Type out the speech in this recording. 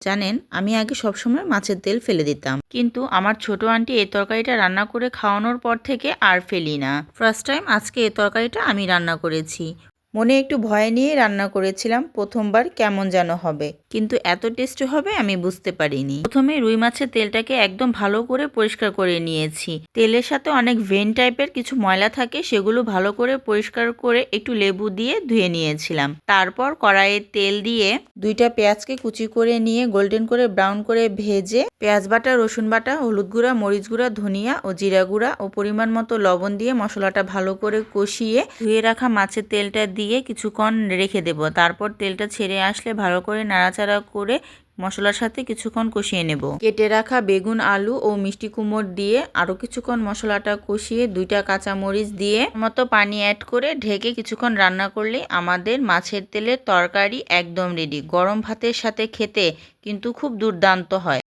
জানেন, আমি আগে সবসময় মাছের তেল ফেলে দিতাম, কিন্তু আমার ছোট আন্টি এই তরকারিটা রান্না করে খাওয়ানোর পর থেকে আর ফেলি না। ফার্স্ট টাইম আজকে এই তরকারিটা আমি রান্না করেছি। মনে একটু ভয় নিয়ে রান্না করেছিলাম, প্রথমবার কেমন যেন হবে, কিন্তু এত টেস্টি হবে আমি বুঝতে পারিনি। প্রথমে রুই মাছের তেলটাকে একদম ভালো করে পরিষ্কার করে নিয়েছি। তেলের সাথে অনেক ভেন টাইপের কিছু ময়লা থাকে, সেগুলো ভালো করে পরিষ্কার করে একটু লেবু দিয়ে ধুয়ে নিয়েছিলাম। তারপর কড়াইয়ে তেল দিয়ে 2টা পেঁয়াজকে কুচি করে নিয়ে গোল্ডেন করে ব্রাউন করে ভেজে পেঁয়াজ বাটা, রসুন বাটা, হলুদ গুঁড়া, মরিচ গুঁড়া, ধনিয়া ও জিরা গুঁড়া ও পরিমাণ মতো লবণ দিয়ে মশলাটা ভালো করে কষিয়ে ধুয়ে রাখা মাছের তেলটা দিয়ে কিছুক্ষণ রেখে দেব। তারপর তেলটা ছেড়ে আসলে ভালো করে নাড়াচাড়া করে মশলার সাথে কিছুক্ষণ কষিয়ে নেব। কেটে রাখা বেগুন, আলু ও মিষ্টি কুমড় দিয়ে আরও কিছুক্ষণ মশলাটা কষিয়ে 2টা কাঁচামরিচ দিয়ে মতো পানি অ্যাড করে ঢেকে কিছুক্ষণ রান্না করলে আমাদের মাছের তেলের তরকারি একদম রেডি। গরম ভাতের সাথে খেতে কিন্তু খুব দুর্দান্ত হয়।